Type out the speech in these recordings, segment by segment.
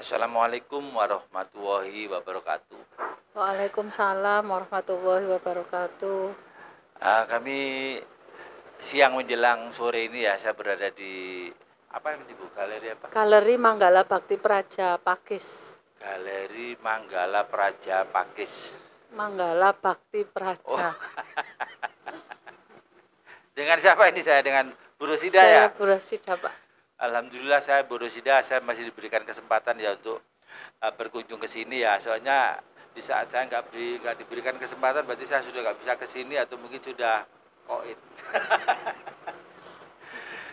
Assalamualaikum warahmatullahi wabarakatuh. Waalaikumsalam warahmatullahi wabarakatuh. Kami siang menjelang sore ini ya, saya berada di apa yang di galeri apa? Galeri Manggala Bakti Praja Pakis. Galeri Manggala Praja Pakis. Manggala Bakti Oh, Praja. dengan siapa ini saya? Dengan Bu Rosida ya? Saya Bu Rasida, Pak. Alhamdulillah saya Bu Rosida, saya masih diberikan kesempatan ya untuk berkunjung ke sini ya. Soalnya di saat saya nggak diberikan kesempatan, berarti saya sudah nggak bisa ke sini atau mungkin sudah koit.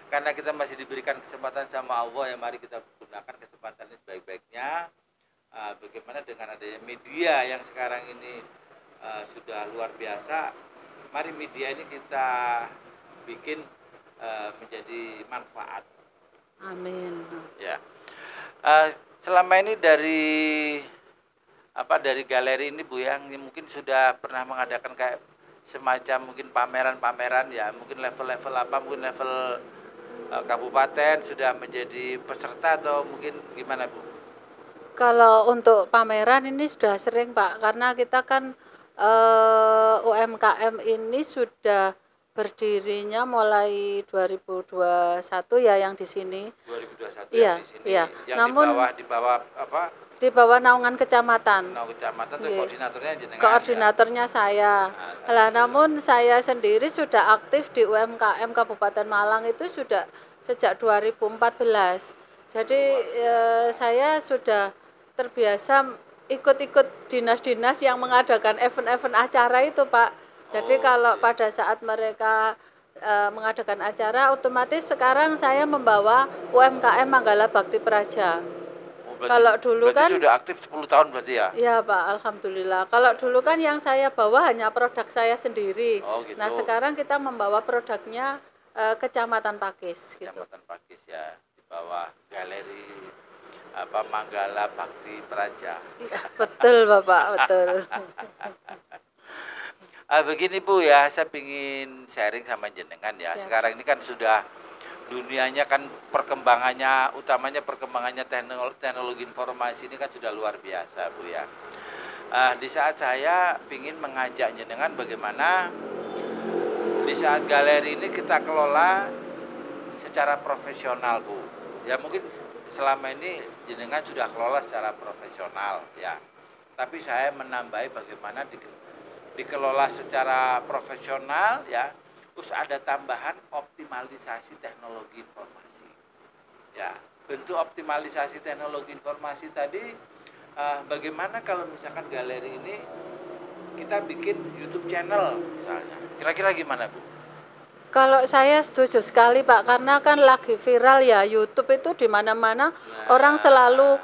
Karena kita masih diberikan kesempatan sama Allah, ya mari kita gunakan kesempatan ini sebaik-baiknya. Bagaimana dengan adanya media yang sekarang ini sudah luar biasa, mari media ini kita bikin menjadi manfaat. Amin. Ya, selama ini dari galeri ini Bu yang mungkin sudah pernah mengadakan kayak semacam mungkin pameran-pameran ya, mungkin level-level apa, mungkin level kabupaten sudah menjadi peserta atau mungkin gimana Bu? Kalau untuk pameran ini sudah sering, Pak, karena kita kan UMKM ini sudah berdirinya mulai 2021 ya yang di sini. 2021 yang Iya, di sini, iya. yang Namun di bawah apa? di bawah naungan kecamatan. Kecamatan tuh Nggih. koordinatornya jenengan. Koordinatornya saya. Lah, namun saya sendiri sudah aktif di UMKM Kabupaten Malang itu sudah sejak 2014. Jadi saya sudah terbiasa ikut-ikut dinas-dinas yang mengadakan event-event acara itu, Pak. Jadi kalau pada saat mereka mengadakan acara, otomatis sekarang saya membawa UMKM Manggala Bakti Praja. Kalau dulu berarti kan sudah aktif 10 tahun berarti ya? Iya, Pak, alhamdulillah. Kalau dulu kan yang saya bawa hanya produk saya sendiri. Oh gitu. Nah, sekarang kita membawa produknya Kecamatan Pakis gitu. Kecamatan Pakis ya, di bawah galeri Manggala Bakti Praja. Iya, betul, Bapak, betul. Begini Bu ya, saya ingin sharing sama jenengan ya. Siap. Sekarang ini kan sudah dunianya kan perkembangannya, utamanya perkembangannya teknologi informasi ini kan sudah luar biasa Bu ya. Di saat saya ingin mengajak jenengan bagaimana di saat galeri ini kita kelola secara profesional Bu. Ya mungkin selama ini jenengan sudah kelola secara profesional ya. Tapi saya menambahi bagaimana dikelola secara profesional ya, terus ada tambahan optimalisasi teknologi informasi ya. Bentuk optimalisasi teknologi informasi tadi bagaimana kalau misalkan galeri ini kita bikin YouTube channel misalnya, kira-kira gimana Bu? Kalau saya setuju sekali, Pak, karena kan lagi viral ya YouTube itu di mana-mana orang selalu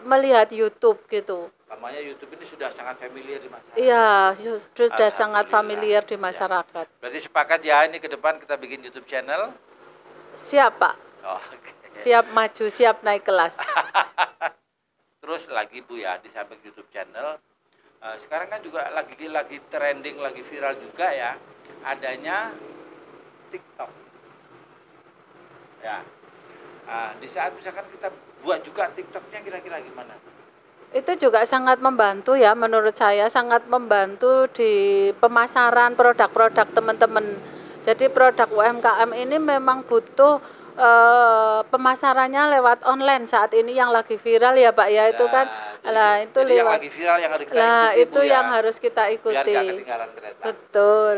melihat YouTube gitu. Namanya YouTube ini sudah sangat familiar di masyarakat. Iya, sudah sangat Alhamdulillah. familiar di Ya. masyarakat. Berarti sepakat ya ini ke depan kita bikin YouTube channel? Siap, Pak. Oh, oke. Siap maju, siap naik kelas. Terus lagi Bu ya, di samping YouTube channel, sekarang kan juga lagi trending, lagi viral juga ya, adanya TikTok. Ya, di saat misalkan kita buat juga TikToknya kira-kira gimana? Itu juga sangat membantu ya, menurut saya sangat membantu di pemasaran produk-produk teman-teman. Jadi produk UMKM ini memang butuh pemasarannya lewat online saat ini yang lagi viral ya, Pak ya, itu kan. Lah itu jadi lewat. yang lagi viral yang harus kita Lah ikuti itu Bu ya, yang harus kita biar ikuti. nggak ketinggalan kereta. Betul.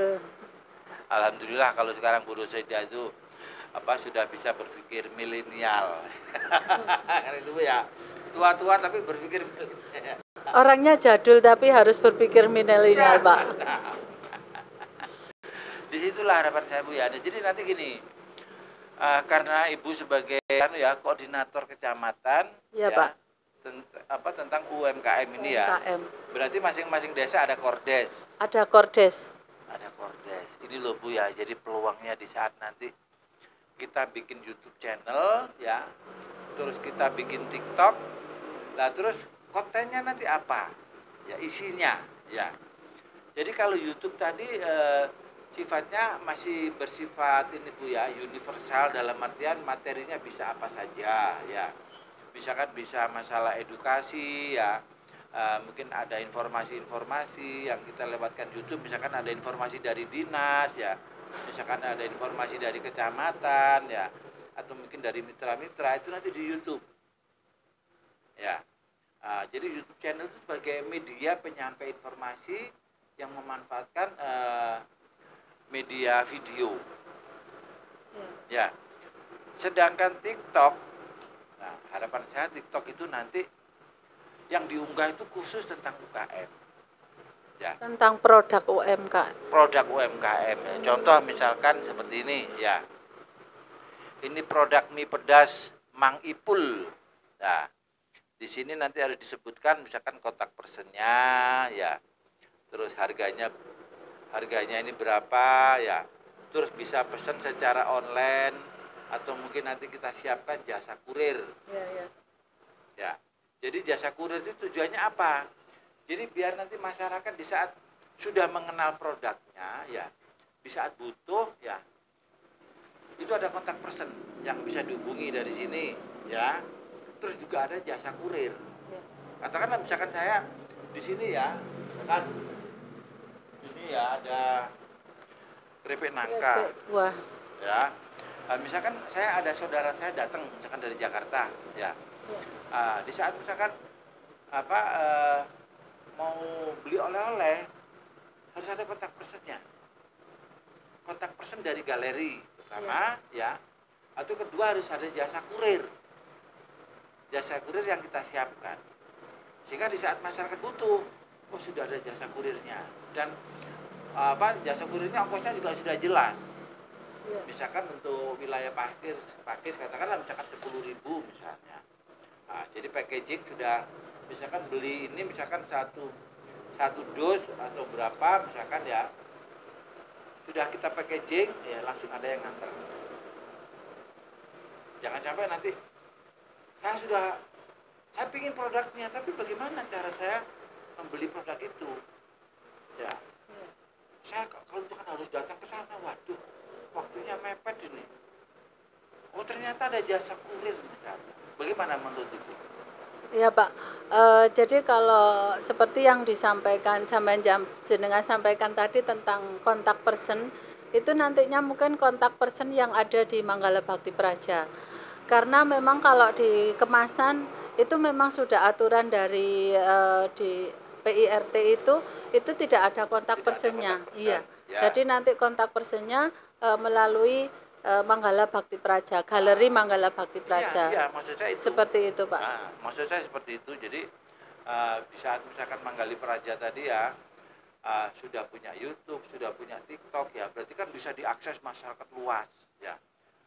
Alhamdulillah kalau sekarang Bu Rosida itu sudah bisa berpikir milenial. Kan itu Bu ya, tua-tua tapi berpikir milenial. Orangnya jadul tapi harus berpikir milenial, Pak. Disitulah harapan saya Bu ya. Jadi nanti gini, karena Ibu sebagai koordinator kecamatan Ya, Pak. Tentang UMKM ini ya. UMKM. Berarti masing-masing desa ada kordes. Ada kordes. Ada kordes. Ini loh Bu ya. Jadi peluangnya di saat nanti kita bikin YouTube channel ya. Terus kita bikin TikTok. Lah terus kontennya nanti apa? Ya isinya ya. Jadi kalau YouTube tadi sifatnya masih bersifat ini Bu ya, universal dalam artian materinya bisa apa saja ya. misalkan bisa masalah edukasi ya, mungkin ada informasi-informasi yang kita lewatkan YouTube, misalkan ada informasi dari dinas ya, misalkan ada informasi dari kecamatan ya, atau mungkin dari mitra-mitra, itu nanti di YouTube ya. Jadi YouTube channel itu sebagai media penyampai informasi yang memanfaatkan media video ya. Sedangkan TikTok, nah harapan saya TikTok itu nanti yang diunggah itu khusus tentang UKM ya, Tentang produk UMKM. produk UMKM ya. Contoh misalkan seperti ini ya, ini produk mie pedas Mang Ipul. Nah, di sini nanti harus disebutkan misalkan kontak personnya ya, terus harganya ini berapa ya, terus bisa pesan secara online atau mungkin nanti kita siapkan jasa kurir ya. Jadi jasa kurir itu tujuannya apa? Jadi biar nanti masyarakat di saat sudah mengenal produknya ya, di saat butuh ya, itu ada kontak person yang bisa dihubungi dari sini ya. Terus juga ada jasa kurir. Katakanlah misalkan saya di sini ya, misalkan ini ya ada keripik nangka. Wah. Ya. Misalkan saya ada saudara saya datang misalkan dari Jakarta ya. Di saat misalkan mau beli oleh-oleh, harus ada kontak personnya. Kontak person dari galeri pertama ya. Atau kedua harus ada jasa kurir. Jasa kurir yang kita siapkan. Sehingga di saat masyarakat butuh, oh sudah ada jasa kurirnya. Dan jasa kurirnya ongkosnya juga sudah jelas. Misalkan untuk wilayah Pakis katakanlah misalkan 10.000 misalnya. Jadi packaging sudah, misalkan beli ini misalkan satu dos atau berapa misalkan ya, sudah kita packaging ya langsung ada yang nganter. Jangan sampai nanti saya pingin produknya, tapi bagaimana cara saya membeli produk itu ya. Saya kalau misalkan harus datang ke sana, waduh waktunya mepet ini. Oh ternyata ada jasa kurir misalnya. Bagaimana menurut Ibu? Iya Pak, jadi kalau seperti yang disampaikan jenengan sampaikan tadi tentang kontak person, itu nantinya mungkin kontak person yang ada di Manggala Bhakti Praja. Karena memang kalau di kemasan itu memang sudah aturan dari di PIRT itu tidak ada kontak personnya. Iya. Ya. Jadi nanti kontak personnya melalui Manggala Bhakti Praja, Galeri Manggala Bhakti Praja. Iya, maksud saya itu. Seperti itu, Pak. Maksud saya seperti itu. Jadi di saat misalkan Manggala Praja tadi ya sudah punya YouTube, sudah punya TikTok ya, berarti kan bisa diakses masyarakat luas ya.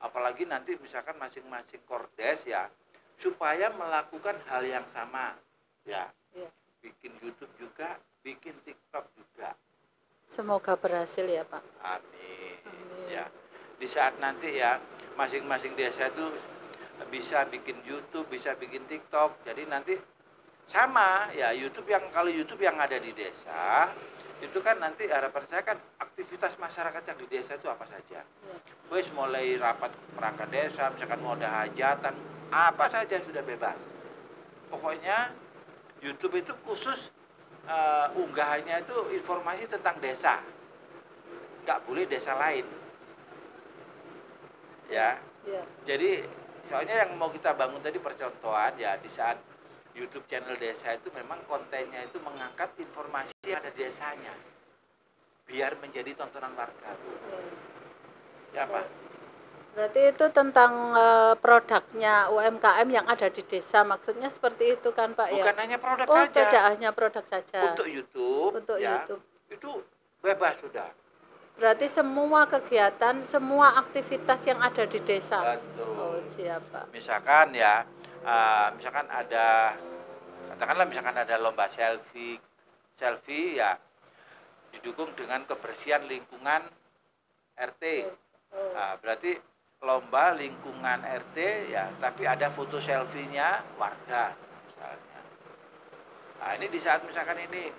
Apalagi nanti misalkan masing-masing kordes ya, supaya melakukan hal yang sama ya. Bikin YouTube juga, bikin TikTok juga. Semoga berhasil ya Pak. Amin. Ya. Di saat nanti ya masing-masing desa itu bisa bikin YouTube, bisa bikin TikTok. Jadi nanti sama ya, kalau YouTube yang ada di desa itu kan nanti harapan saya kan aktivitas masyarakat yang di desa itu apa saja. Wes mulai rapat perangkat desa, misalkan mau ada hajatan, apa saja sudah bebas. Pokoknya YouTube itu khusus unggahannya itu informasi tentang desa. Nggak boleh desa lain. Ya. Jadi soalnya yang mau kita bangun tadi percontohan ya, di saat YouTube channel desa itu memang kontennya itu mengangkat informasi yang ada desanya biar menjadi tontonan warga. Ya Pak. Berarti itu tentang produknya UMKM yang ada di desa, maksudnya seperti itu kan Pak? Bukan ya? Hanya produk saja. Tidak hanya produk saja. Untuk YouTube. Untuk ya, YouTube. Itu bebas sudah. Berarti semua kegiatan, semua aktivitas yang ada di desa. Betul. Oh siap Pak. Misalkan ya, misalkan ada, katakanlah misalkan ada lomba selfie ya, didukung dengan kebersihan lingkungan RT. Berarti lomba lingkungan RT ya, tapi ada foto selfie-nya warga misalnya. Nah ini di saat misalkan ini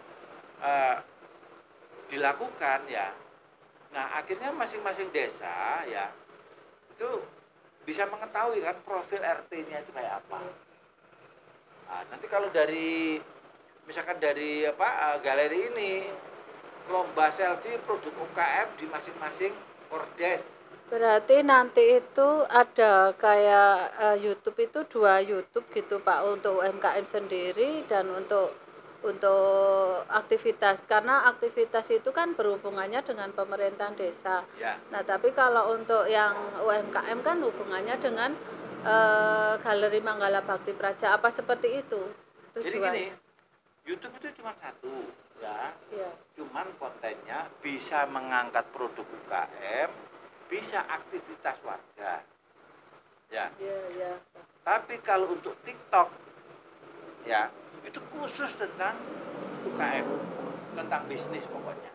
dilakukan ya, nah akhirnya masing-masing desa ya itu bisa mengetahui kan profil RT-nya itu kayak apa. Nanti kalau dari misalkan dari galeri ini lomba selfie produk UKM di masing-masing kordes. Berarti nanti itu ada kayak YouTube itu 2 YouTube gitu Pak untuk UMKM sendiri dan untuk aktivitas karena aktivitas itu kan berhubungannya dengan pemerintahan desa. Ya. Nah, tapi kalau untuk yang UMKM kan hubungannya dengan Galeri Manggala Bakti Praja apa seperti itu Jadi tujuan? gini, YouTube itu cuma satu, ya. Iya. Cuman kontennya bisa mengangkat produk UKM, bisa aktivitas warga. Ya. Iya, iya. Tapi kalau untuk TikTok, ya, itu khusus tentang UKM, tentang bisnis pokoknya.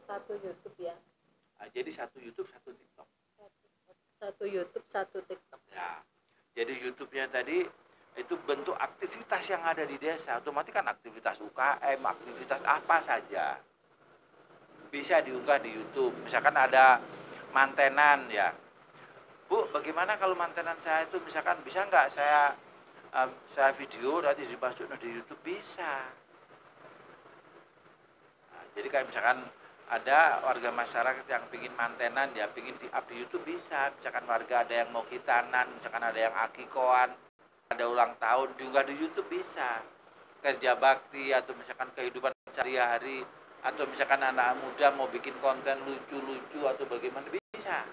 Satu YouTube ya. Jadi satu YouTube, satu TikTok. Satu YouTube, satu TikTok. Ya. Jadi YouTube-nya tadi itu bentuk aktivitas yang ada di desa, otomatis kan aktivitas UKM, aktivitas apa saja bisa diunggah di YouTube. Misalkan ada mantenan ya, Bu, bagaimana kalau mantenan saya itu misalkan bisa nggak saya video nanti dimasukin di YouTube? Bisa. Nah, jadi kayak misalkan ada warga masyarakat yang pingin mantenan ya, pingin di up di YouTube bisa. Misalkan warga ada yang mau khitanan, misalkan ada yang akikoan, ada ulang tahun diunggah di YouTube bisa. Kerja bakti atau misalkan kehidupan sehari-hari atau misalkan anak muda mau bikin konten lucu-lucu atau bagaimana bisa.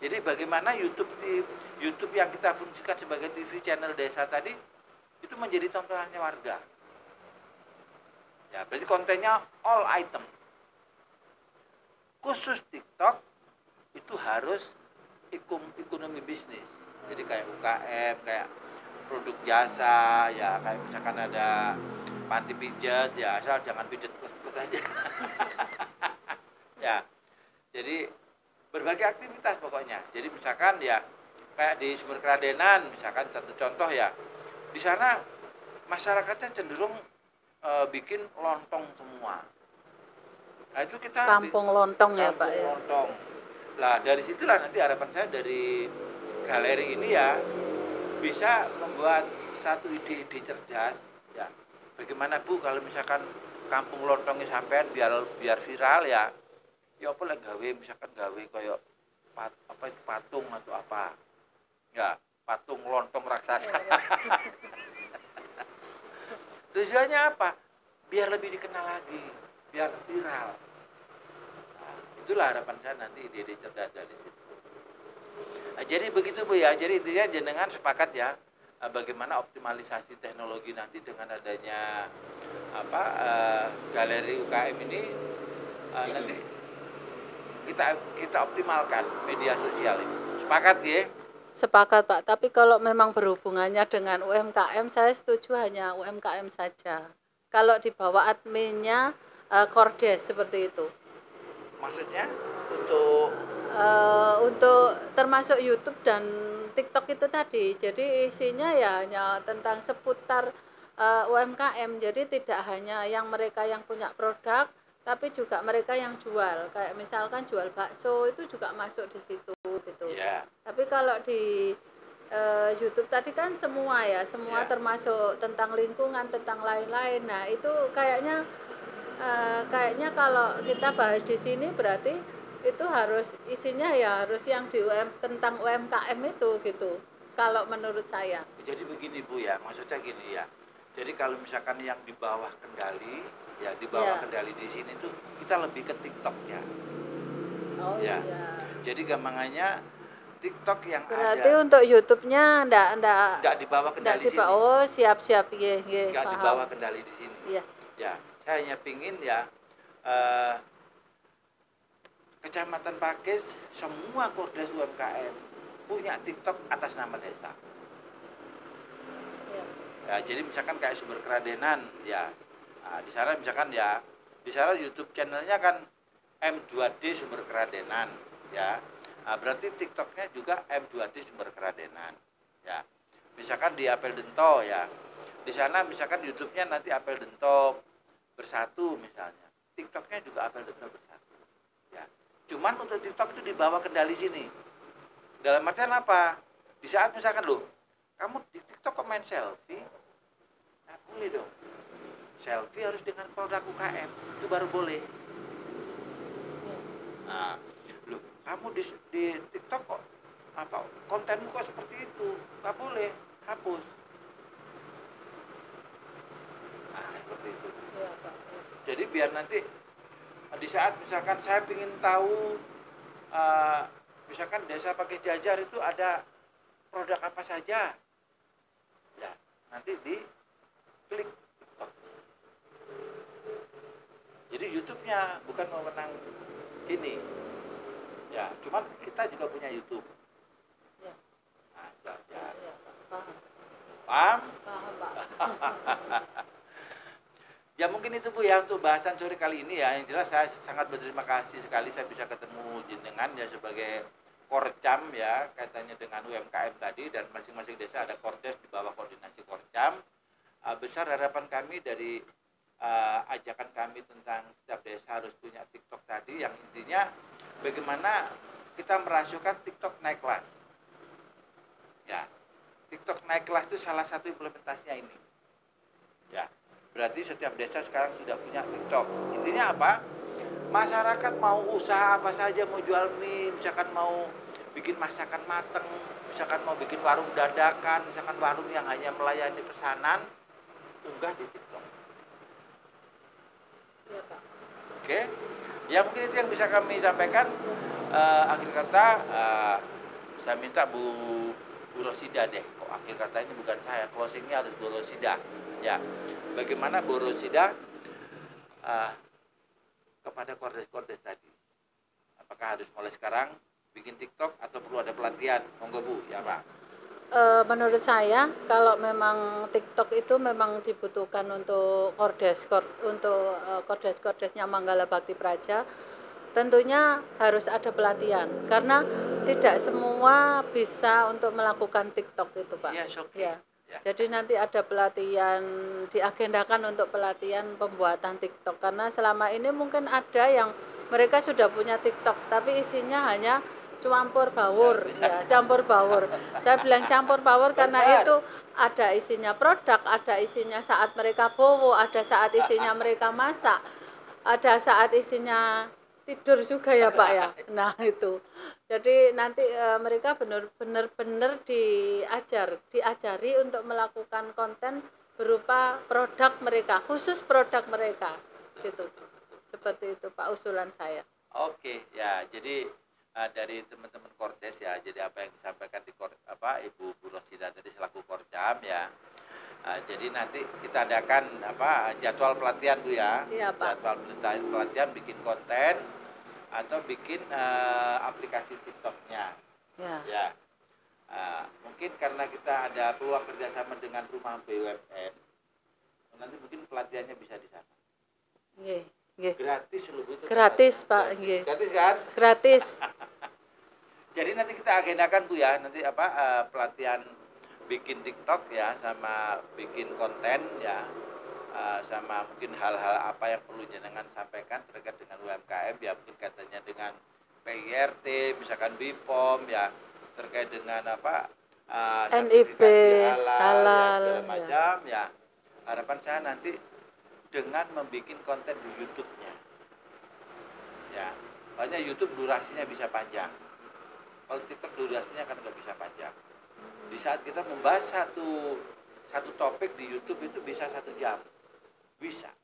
Jadi bagaimana YouTube yang kita fungsikan sebagai TV channel desa tadi itu menjadi tontonannya warga. Ya, berarti kontennya all item. Khusus TikTok itu harus ekonomi bisnis. Jadi kayak UKM, kayak produk jasa, ya kayak misalkan ada panti pijat, ya asal jangan pijat plus-plus aja. Ya, jadi berbagai aktivitas pokoknya. Jadi misalkan ya kayak di Sumber Keradenan, misalkan satu contoh ya, di sana masyarakatnya cenderung bikin lontong semua. Nah itu kita Kampung lontong ya Pak ya. lontong. Lah dari situlah nanti harapan saya dari galeri ini ya bisa membuat satu ide-ide cerdas ya. Bagaimana Bu kalau misalkan kampung lontongnya sampean biar viral ya. Ya apa lah gawe misalkan gawe koyo patung atau apa. Ya, patung lontong raksasa. Tujuannya apa? Biar lebih dikenal lagi, biar viral. Nah, itulah harapan saya nanti ide-ide cerdas dari situ. Nah, jadi begitu Bu ya. Jadi intinya jenengan sepakat ya bagaimana optimalisasi teknologi nanti dengan adanya galeri UKM ini nanti kita optimalkan media sosial ini. Sepakat ya? Sepakat Pak, tapi kalau memang berhubungannya dengan UMKM saya setuju hanya UMKM saja. Kalau di bawah adminnya Kordes seperti itu. Maksudnya Untuk termasuk YouTube dan TikTok itu tadi. Jadi isinya ya hanya tentang seputar UMKM. Jadi tidak hanya yang mereka yang punya produk, tapi juga mereka yang jual. Kayak misalkan jual bakso itu juga masuk di situ gitu. ya. Tapi kalau di YouTube tadi kan semua ya, semua termasuk tentang lingkungan, tentang lain-lain. Nah, itu kayaknya kalau kita bahas di sini berarti itu harus isinya ya harus yang tentang UMKM itu gitu. Kalau menurut saya. Jadi begini Bu ya, maksudnya gini ya. Jadi kalau misalkan yang di bawah kendali, ya di bawah kendali di sini tuh kita lebih ke TikToknya. Oh ya. iya. Jadi gampangannya TikTok yang berarti ada. untuk YouTube-nya enggak di bawah kendali sini. Oh, siap-siap ya, Enggak di bawah kendali di sini. Iya. Ya, saya hanya pingin ya Kecamatan Pakis semua Kordes UMKM punya TikTok atas nama desa. Ya, jadi misalkan kayak Sumber Keradenan ya. Nah, di sana misalkan ya di sana YouTube channelnya kan M2D Sumber Keradenan ya. Nah, berarti TikToknya juga M2D Sumber Keradenan ya. Misalkan di Apel Dento ya. Di sana misalkan YouTube-nya nanti Apel Dento Bersatu misalnya. TikToknya juga Apel Dento Bersatu. Ya. Cuman untuk TikTok itu dibawa kendali sini. Dalam artian apa? Di saat misalkan loh, kamu di TikTok kok main selfie? Nah, boleh dong. Selfie harus dengan produk UKM, itu baru boleh. Nah, loh, kamu di TikTok kok apa kontenmu kok seperti itu? Nggak boleh, hapus. Nah, seperti itu. Iya, Pak. Jadi biar nanti di saat misalkan saya ingin tahu uh, misalkan desa pakai jajar itu ada produk apa saja, ya nanti di klik TikTok. Jadi YouTube-nya bukan memenang ini, ya cuman kita juga punya YouTube. Ya. Nah, jajar. Iya, Pak. Paham. Paham? Paham, Pak. Ya mungkin itu Bu ya untuk bahasan sore kali ini ya. Yang jelas saya sangat berterima kasih sekali saya bisa ketemu jenengan ya sebagai Korcam ya kaitannya dengan UMKM tadi, dan masing-masing desa ada Kordes di bawah koordinasi Korcam. Besar harapan kami dari ajakan kami tentang setiap desa harus punya TikTok tadi, yang intinya bagaimana kita merasakan TikTok naik kelas. Ya, TikTok naik kelas itu salah satu implementasinya ini. Ya, berarti setiap desa sekarang sudah punya TikTok. Intinya apa? Masyarakat mau usaha apa saja, mau jual mie, misalkan mau bikin masakan mateng, misalkan mau bikin warung dadakan, misalkan warung yang hanya melayani pesanan, unggah di TikTok. Iya, Pak. Oke, ya mungkin itu yang bisa kami sampaikan. Akhir kata, saya minta Bu Rosida deh. Kok akhir kata ini bukan saya, closingnya harus Bu Rosida. Ya, bagaimana Bu Rosida kepada kordes-kordes tadi? Apakah harus mulai sekarang bikin TikTok atau perlu ada pelatihan? Monggo Bu, ya Pak. Menurut saya kalau memang TikTok itu memang dibutuhkan untuk kordes-kordesnya Manggala Bakti Praja, tentunya harus ada pelatihan karena tidak semua bisa untuk melakukan TikTok itu, Pak. Yes, okay. Ya. Jadi nanti ada pelatihan, diagendakan untuk pelatihan pembuatan TikTok, karena selama ini mungkin ada yang mereka sudah punya TikTok tapi isinya hanya campur baur, ya campur baur. Saya bilang campur baur karena itu ada isinya produk, ada isinya saat mereka bowo, ada saat isinya mereka masak, ada saat isinya tidur juga ya Pak ya. Nah itu. Jadi nanti mereka benar-benar diajari untuk melakukan konten berupa produk mereka, khusus produk mereka, gitu. Seperti itu Pak usulan saya. Oke, ya jadi dari teman-teman Kordes ya, jadi apa yang disampaikan di Ibu Bu Rosida tadi selaku Korcam ya. Jadi nanti kita adakan jadwal pelatihan Bu ya. Siap, Pak. Jadwal pelatihan bikin konten atau bikin aplikasi TikToknya. Ya. Mungkin karena kita ada peluang kerjasama dengan rumah BUMN, nanti mungkin pelatihannya bisa di sana. Nggih. Gratis seluruh itu. Gratis Pak, nggih. Gratis kan? Gratis. Jadi nanti kita agendakan Bu ya, nanti pelatihan bikin TikTok ya, sama bikin konten ya, sama mungkin hal-hal apa yang perlu jenengan sampaikan terkait dengan UMKM ya, mungkin katanya dengan PIRT, misalkan BPOM ya, terkait dengan NIB, halal ya, segala macam ya. Harapan saya nanti dengan membuat konten di YouTube-nya. Ya, soalnya YouTube durasinya bisa panjang. Kalau TikTok durasinya kan nggak bisa panjang. Di saat kita membahas satu topik di YouTube itu bisa 1 jam, bisa.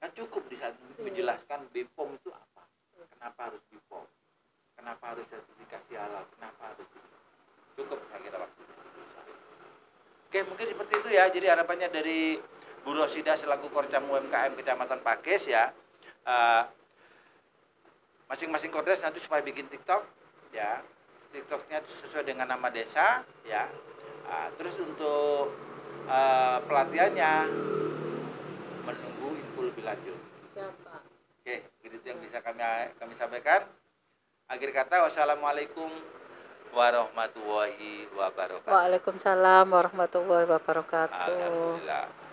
Kan cukup di saat menjelaskan BPOM itu apa, kenapa harus BPOM, kenapa harus sertifikasi halal, kenapa harus itu. Cukup saya kira waktu itu. Oke, mungkin seperti itu ya. Jadi harapannya dari Bu Rosida selaku Korcam UMKM Kecamatan Pakis ya, masing-masing kordes nanti supaya bikin TikTok ya, TikToknya sesuai dengan nama desa ya. Terus untuk pelatihannya menunggu info lebih lanjut. Siapa? Oke, itu yang bisa kami sampaikan. Akhir kata, wassalamualaikum warahmatullahi wabarakatuh. Waalaikumsalam warahmatullahi wabarakatuh. Alhamdulillah.